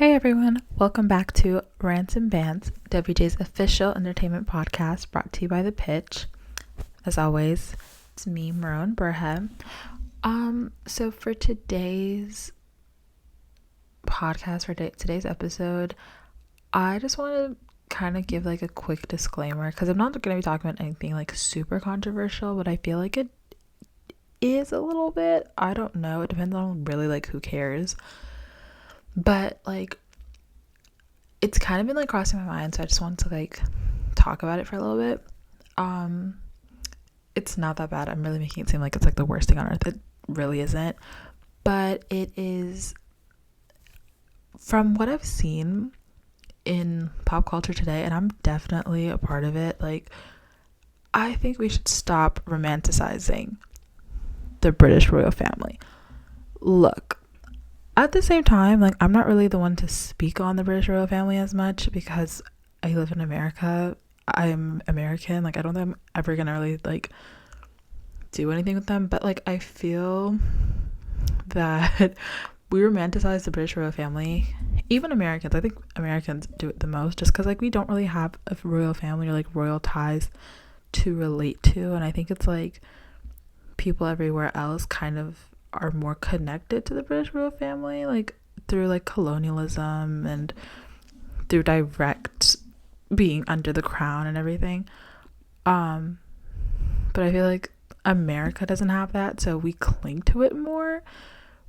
Hey everyone, welcome back to Rants and Bants, WJ's official entertainment podcast brought to you by The Pitch. As always, it's me, Maroon Burhead. So for today's podcast, for today's episode, I just want to kind of give like a quick disclaimer because I'm not going to be talking about anything like super controversial, but I feel like it is a little bit. I don't know. It depends on really like who cares. But like it's kind of been like crossing my mind, so I just wanted to like talk about it for a little bit. It's not that bad. I'm really making it seem like it's like the worst thing on earth. It really isn't, but it is. From what I've seen in pop culture today, and I'm definitely a part of it, like I think we should stop romanticizing the British royal family. Look, at the same time, like I'm not really the one to speak on the British royal family as much because I live in America. I'm American. Like I don't think I'm ever gonna really like do anything with them, but like I feel that we romanticize the British royal family. Even Americans, I think Americans do it the most just because like we don't really have a royal family or like royal ties to relate to, and I think it's like people everywhere else kind of are more connected to the British royal family, like through like colonialism and through direct being under the crown and everything. But I feel like America doesn't have that, so we cling to it more,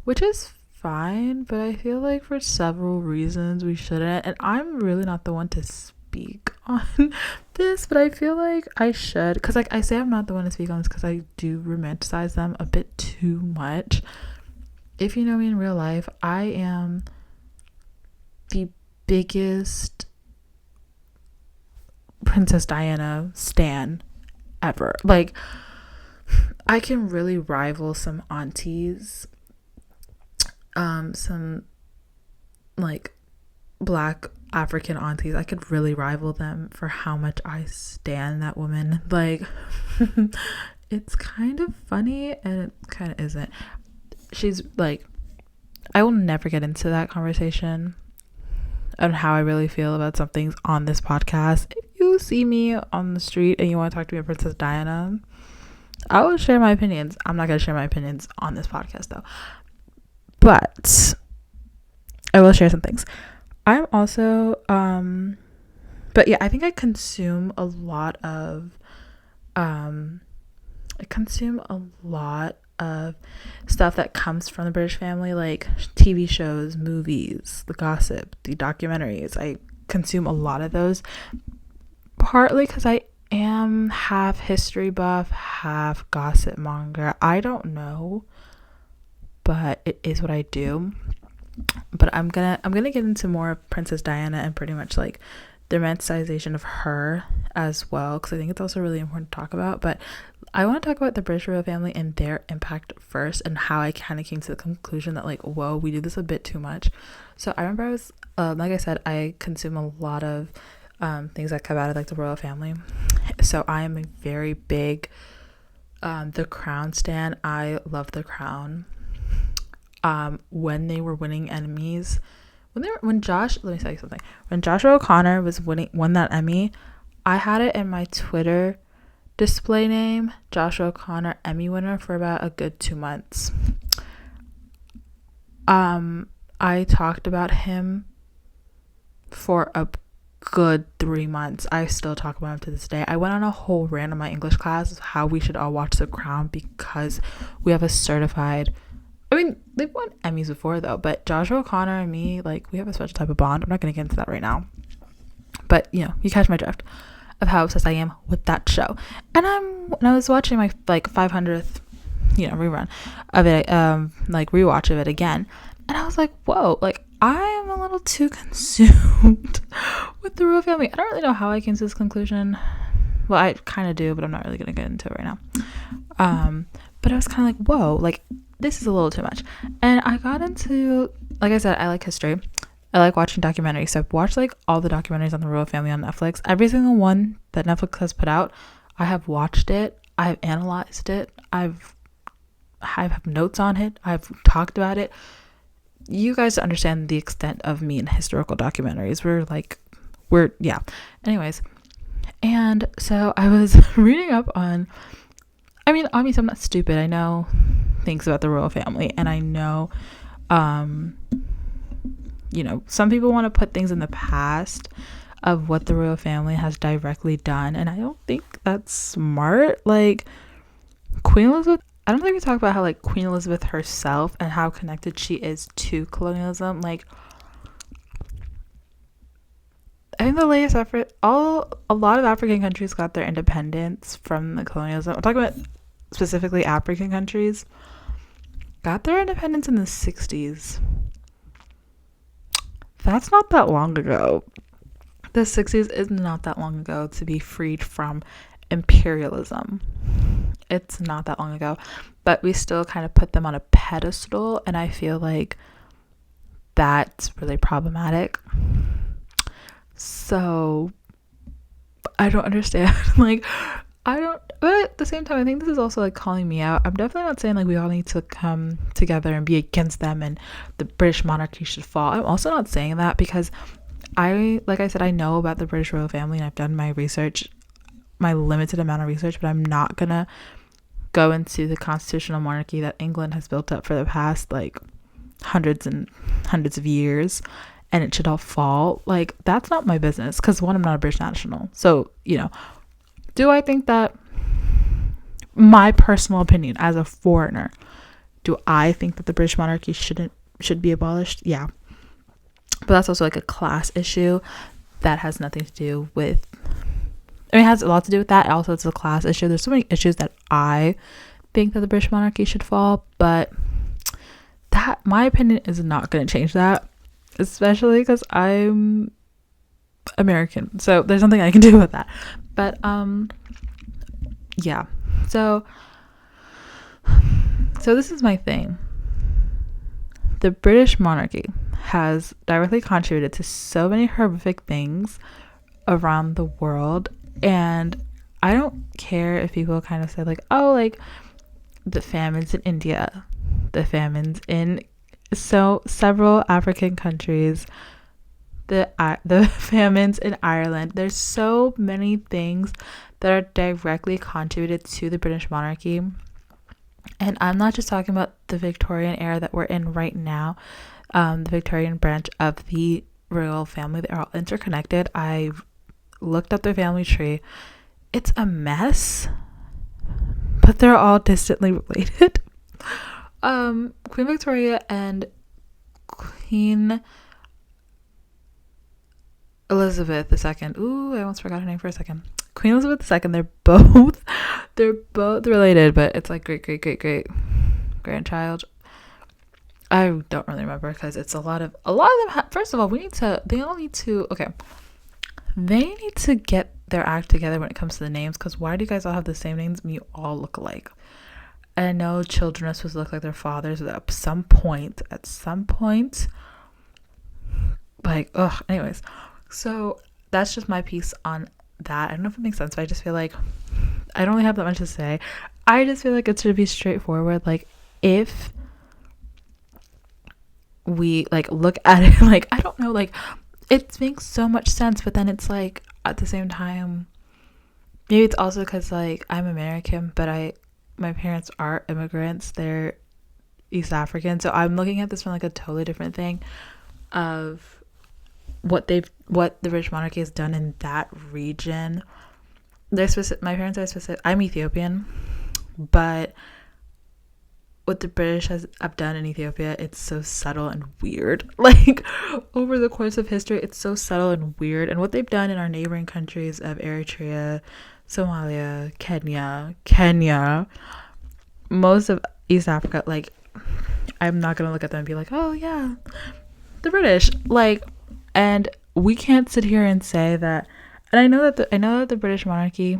which is fine, but I feel like for several reasons we shouldn't, and I'm really not the one to speak on this, but I feel like I should, because like I say I'm not the one to speak on this because I do romanticize them a bit too much. If you know me in real life, I am the biggest Princess Diana stan ever. Like I can really rival some aunties, some like black African aunties. I could really rival them for how much I stan that woman. Like it's kind of funny and it kind of isn't. She's like, I will never get into that conversation on how I really feel about some things on this podcast. If you see me on the street and you want to talk to me about Princess Diana, I will share my opinions. I'm not going to share my opinions on this podcast though, but I will share some things. I'm also but yeah, I think I consume a lot of stuff that comes from the British family, like TV shows, movies, the gossip, the documentaries. I consume a lot of those, partly because I am half history buff, half gossip monger. I don't know, but it is what I do. But I'm gonna get into more of Princess Diana and pretty much like the romanticization of her as well, because I think it's also really important to talk about. But I want to talk about the British royal family and their impact first, and how I kind of came to the conclusion that like, whoa, we do this a bit too much. So I remember I was like I said, I consume a lot of things that come out of like the royal family. So I am a very big The Crown stan. I love The Crown. When they were winning Emmys, when Joshua O'Connor won that Emmy, I had it in my Twitter display name, Joshua O'Connor Emmy winner, for about a good 2 months. I talked about him for a good 3 months. I still talk about him to this day. I went on a whole rant in my English class of how we should all watch The Crown because we have a certified, I mean, they've won Emmys before though, but Joshua O'Connor and me, like, we have a special type of bond. I'm not going to get into that right now, but you know, you catch my drift of how obsessed I am with that show. And when I was watching my like 500th, rerun of it, like rewatch of it again, and I was like, whoa, like I am a little too consumed with the royal family. I don't really know how I came to this conclusion. Well, I kind of do, but I'm not really going to get into it right now. But I was kind of like, whoa, like this is a little too much. And I got into, like I said, I like history. I like watching documentaries. So I've watched like all the documentaries on the royal family on Netflix. Every single one that Netflix has put out, I have watched it. I've analyzed it. I have notes on it. I've talked about it. you guys understand the extent of me in historical documentaries. Yeah. Anyways, and so I was reading up on, I mean, obviously I'm not stupid. I know things about the royal family, and I know, some people want to put things in the past of what the royal family has directly done, and I don't think that's smart. Like, Queen Elizabeth, I don't think we talk about how, like, Queen Elizabeth herself and how connected she is to colonialism. Like, I think the latest effort, a lot of African countries got their independence from the colonialism. I'm talking about specifically African countries got their independence in the 60s. That's not that long ago. The 60s is not that long ago to be freed from imperialism. It's not that long ago, but we still kind of put them on a pedestal, and I feel like that's really problematic. So I don't understand. But at the same time, I think this is also like calling me out. I'm definitely not saying like we all need to come together and be against them and the British monarchy should fall. I'm also not saying that because like I said, I know about the British royal family and I've done my research, my limited amount of research, but I'm not gonna go into the constitutional monarchy that England has built up for the past like hundreds and hundreds of years, and it should all fall. Like, that's not my business, because one, I'm not a British national. So, do I think that, my personal opinion as a foreigner, do I think that the British monarchy should be abolished? Yeah. But that's also like a class issue that has nothing to do with, it has a lot to do with that. Also, it's a class issue. There's so many issues that I think that the British monarchy should fall, but that, my opinion, is not going to change that, especially because I'm American, so there's nothing I can do with that. But yeah, so this is my thing. The British monarchy has directly contributed to so many horrific things around the world, and I don't care if people kind of say like, oh, like the famines in India, the famines in several African countries, the famines in Ireland. There's so many things that are directly contributed to the British monarchy. And I'm not just talking about the Victorian era that we're in right now, the Victorian branch of the royal family. They're all interconnected. I looked up their family tree. It's a mess, but they're all distantly related. Queen Victoria and Queen Elizabeth II. Ooh, I almost forgot her name for a second. Queen Elizabeth II. They're both related, but it's like great grandchild. I don't really remember because it's a lot of them. First of all, they need to get their act together when it comes to the names, because why do you guys all have the same names and you all look alike? And I know children are supposed to look like their fathers at some point. Like, ugh. Anyways, so that's just my piece on that. I don't know if it makes sense, but I just feel like I don't really have that much to say. I just feel like it should be straightforward. Like, if we like look at it, like, I don't know, like, it makes so much sense, but then it's like at the same time, maybe it's also because like I'm American, but my parents are immigrants. They're East African, so I'm looking at this from like a totally different thing of what the British monarchy has done in that region. My parents are specific. I'm Ethiopian, but what the British have done in Ethiopia, it's so subtle and weird. Like, over the course of history, it's so subtle and weird. And what they've done in our neighboring countries of Eritrea, Somalia, Kenya, most of East Africa, like, I'm not gonna look at them and be like, oh yeah, the British, like, and we can't sit here and say that. And I know that the British monarchy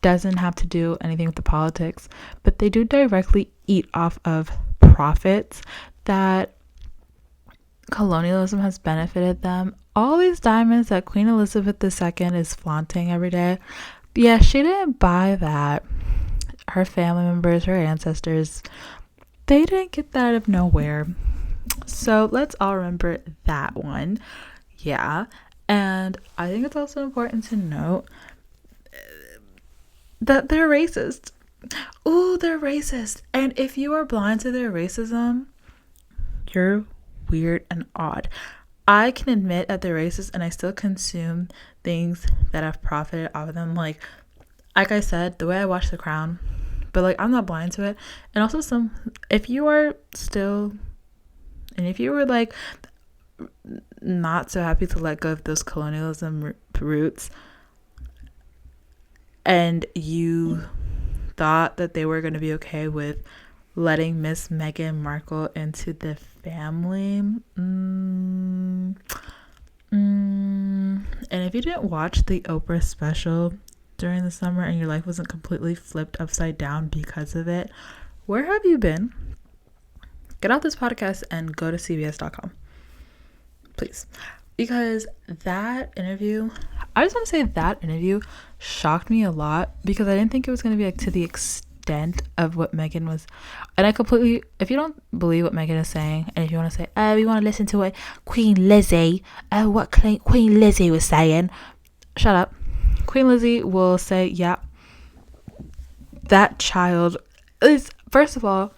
doesn't have to do anything with the politics, but they do directly eat off of profits that colonialism has benefited them. All these diamonds that Queen Elizabeth II is flaunting every day, yeah, she didn't buy that. Her family members, her ancestors, They didn't get that out of nowhere. So let's all remember that one. Yeah. And I think it's also important to note that they're racist. Oh, they're racist. And if you are blind to their racism, you're weird and odd. I can admit that they're racist and I still consume things that have profited off of them. Like I said, the way I watch The Crown, but like I'm not blind to it. And also if you are still, and if you were like not so happy to let go of those colonialism roots, and you thought that they were going to be okay with letting Miss Meghan Markle into the family, and if you didn't watch the Oprah special during the summer and your life wasn't completely flipped upside down because of it, where have you been? Get off this podcast and go to cbs.com, please, because that interview, I just want to say that interview shocked me a lot, because I didn't think it was going to be like to the extent of what Meghan was. And I completely, if you don't believe what Meghan is saying, and if you want to say, oh, we want to listen to what Queen Lizzie was saying, shut up. Queen Lizzie will say, yeah, that child is, first of all,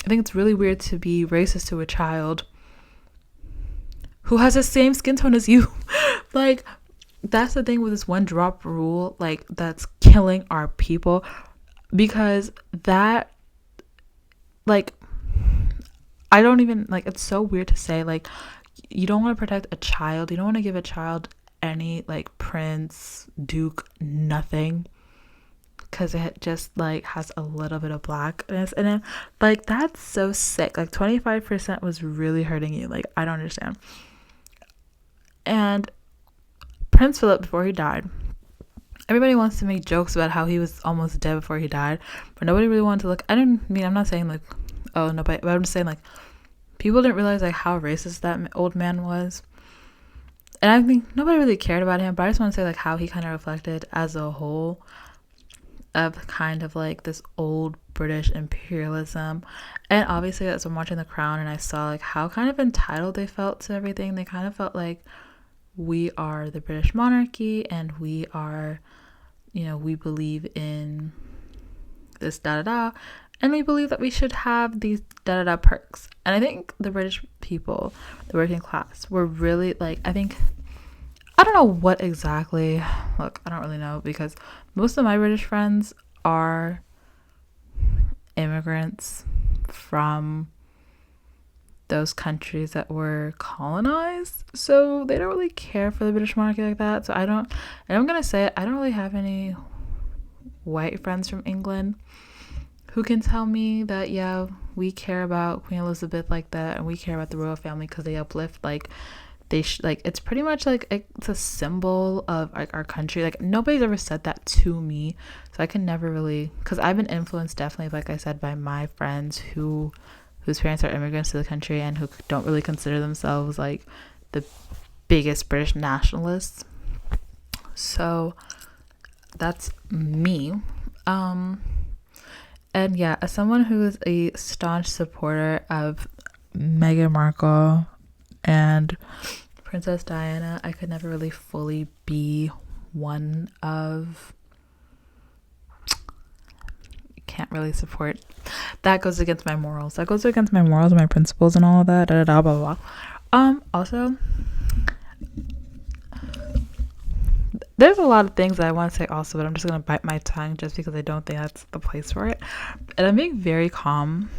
I think it's really weird to be racist to a child who has the same skin tone as you. Like, that's the thing with this one drop rule, like, that's killing our people, because that, like, I don't even, like, it's so weird to say, like, you don't want to protect a child, you don't want to give a child any, like, prince, duke, nothing, because it just, like, has a little bit of blackness in it. Like, that's so sick. Like, 25% was really hurting you. Like, I don't understand. And Prince Philip, before he died, everybody wants to make jokes about how he was almost dead before he died, but nobody really wanted to look. I'm not saying, like, oh, nobody, but I'm just saying, like, people didn't realize, like, how racist that old man was. And I think nobody really cared about him, but I just want to say, like, how he kind of reflected as a whole of kind of like this old British imperialism. And obviously, as I'm watching The Crown and I saw, like, how kind of entitled they felt to everything, they kind of felt like, we are the British monarchy and we are, you know, we believe in this da-da-da, and we believe that we should have these da-da-da perks. And I think the British people, the working class, were really, like, I don't know what exactly, look, I don't really know, because most of my British friends are immigrants from those countries that were colonized, so they don't really care for the British monarchy like that. So I'm gonna say it, I don't really have any white friends from England who can tell me that, yeah, we care about Queen Elizabeth like that, and we care about the royal family because they uplift, like, like, it's pretty much like it's a symbol of, like, our country. Like, nobody's ever said that to me, so I can never really, because I've been influenced definitely, like I said, by my friends whose parents are immigrants to the country and who don't really consider themselves, like, the biggest British nationalists. So that's me. And yeah, as someone who is a staunch supporter of Meghan Markle and Princess Diana, I could never really fully be one of, can't really support, that goes against my morals, and my principles and all of that, blah blah blah. Also, there's a lot of things that I want to say also, but I'm just gonna bite my tongue just because I don't think that's the place for it. And I'm being very calm,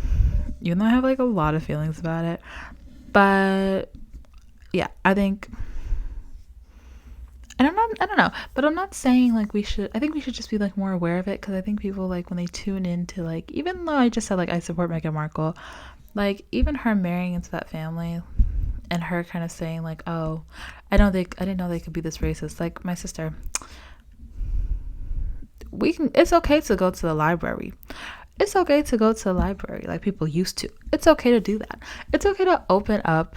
even though I have, like, a lot of feelings about it. But yeah, I think, and I don't know, but I'm not saying, like, I think we should just be, like, more aware of it, because I think people, like, when they tune into, like, even though I just said, like, I support Meghan Markle, like, even her marrying into that family and her kind of saying, like, oh, I didn't know they could be this racist. Like, my sister, it's okay to go to the library. It's okay to go to the library like people used to. It's okay to do that. It's okay to open up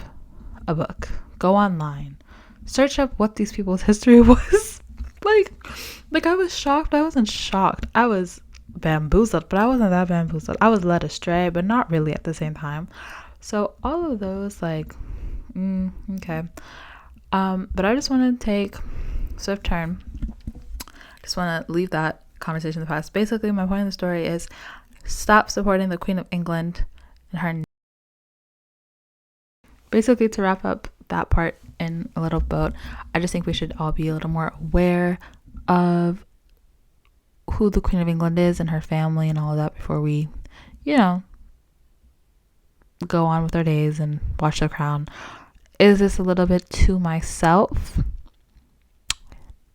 a book, go online, search up what these people's history was. like I was shocked. I wasn't shocked. I was bamboozled, but I wasn't that bamboozled. I was led astray, but not really at the same time. So all of those, like, okay. But I just want to take swift turn. Just want to leave that conversation in the past. Basically, my point of the story is stop supporting the Queen of England and her. Basically, to wrap up that part in a little boat, I just think we should all be a little more aware of who the Queen of England is and her family and all of that before we, go on with our days and watch The Crown. Is this a little bit to myself?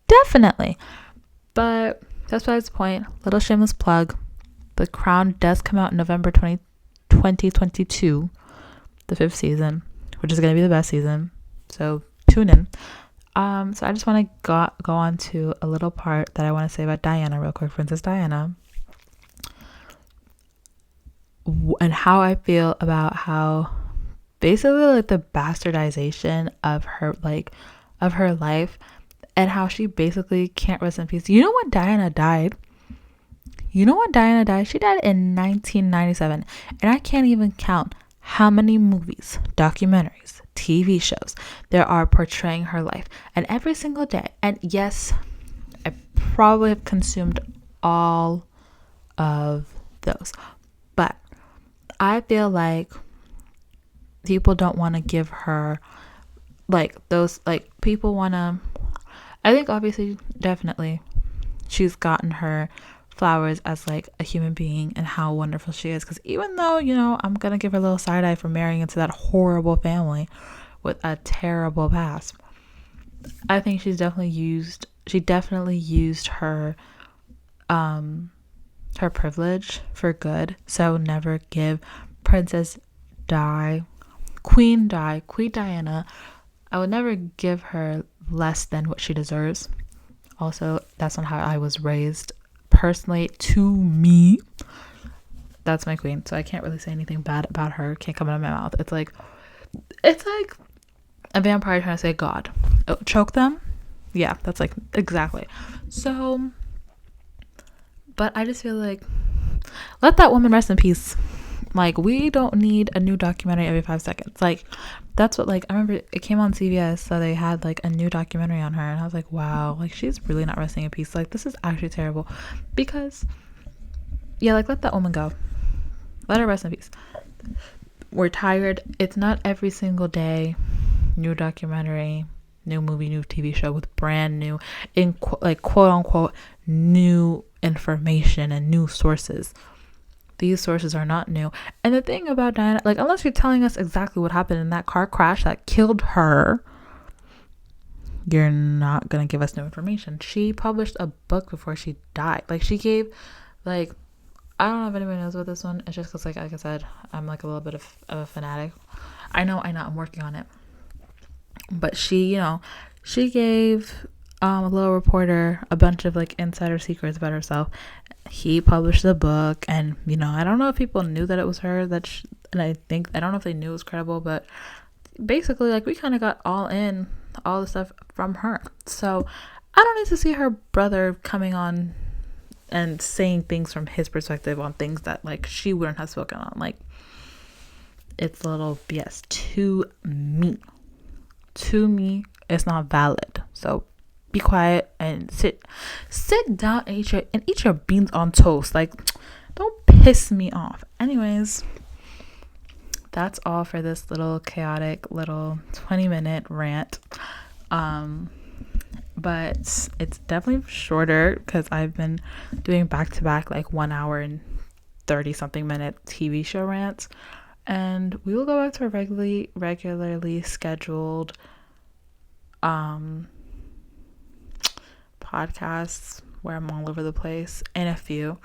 Definitely. But that's besides the point. Little shameless plug. The Crown does come out in November 2022, the 5th season, which is going to be the best season. So tune in. So I just want to go on to a little part that I want to say about Diana real quick, Princess Diana, and how I feel about how basically like the bastardization of her life, and how she basically can't rest in peace. You know when Diana died? She died in 1997, and I can't even count how many movies, documentaries, TV shows there are portraying her life, and every single day. And yes, I probably have consumed all of those, but I feel like people don't want to give her like those, like people want to, I think obviously definitely she's gotten her flowers as like a human being and how wonderful she is, because even though I'm gonna give her a little side eye for marrying into that horrible family with a terrible past, I think she definitely used her her privilege for good. So never give Queen Diana, I would never give her less than what she deserves. Also, that's not how I was raised. Personally, to me, that's my queen, so I can't really say anything bad about her. Can't come out of my mouth. It's like a vampire trying to say God. Oh, choke them? Yeah, that's like exactly. So, but I just feel like let that woman rest in peace. Like, we don't need a new documentary every 5 seconds. Like, that's what, like, I remember it came on CBS, so they had, like, a new documentary on her, and I was like, wow, like, she's really not resting in peace. Like, this is actually terrible. Because, yeah, like, let that woman go. Let her rest in peace. We're tired. It's not every single day new documentary, new movie, new TV show with brand new, quote-unquote, new information and new sources. These sources are not new. And the thing about Diana, like, unless you're telling us exactly what happened in that car crash that killed her, you're not going to give us new information. She published a book before she died. Like, she gave, like, I don't know if anybody knows about this one. It's just because, like I said, I'm, like, a little bit of a fanatic. I know, I'm working on it. But she gave a little reporter a bunch of, like, insider secrets about herself. He published the book, and I don't know if people knew that it was her, and I don't know if they knew it was credible, but basically, like, we kind of got all the stuff from her. So I don't need to see her brother coming on and saying things from his perspective on things that, like, she wouldn't have spoken on. Like, it's a little BS to me. It's not valid. So be quiet and sit down and eat your beans on toast. Like, don't piss me off. Anyways, that's all for this little chaotic little 20-minute rant. But it's definitely shorter because I've been doing back-to-back, like, 1 hour and 30 something minute TV show rants, and we will go back to our regularly scheduled podcasts where I'm all over the place in a few.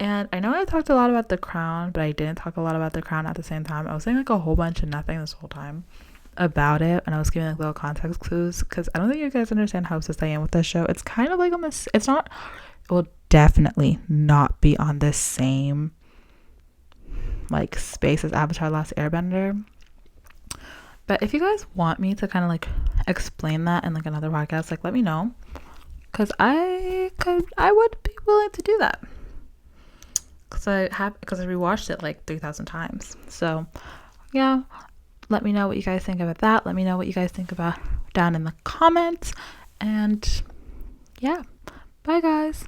And I know I talked a lot about The Crown, but I didn't talk a lot about The Crown at the same time. I was saying, like, a whole bunch of nothing this whole time about it, and I was giving, like, little context clues, because I don't think you guys understand how obsessed I am with this show. It's kind of like on this, it will definitely not be on the same, like, space as Avatar: Last Airbender. But if you guys want me to kind of, like, explain that in, like, another podcast, like, let me know, because I would be willing to do that. because I rewatched it like 3,000 times. So yeah, let me know what you guys think about that. Let me know what you guys think about down in the comments. And yeah, bye guys.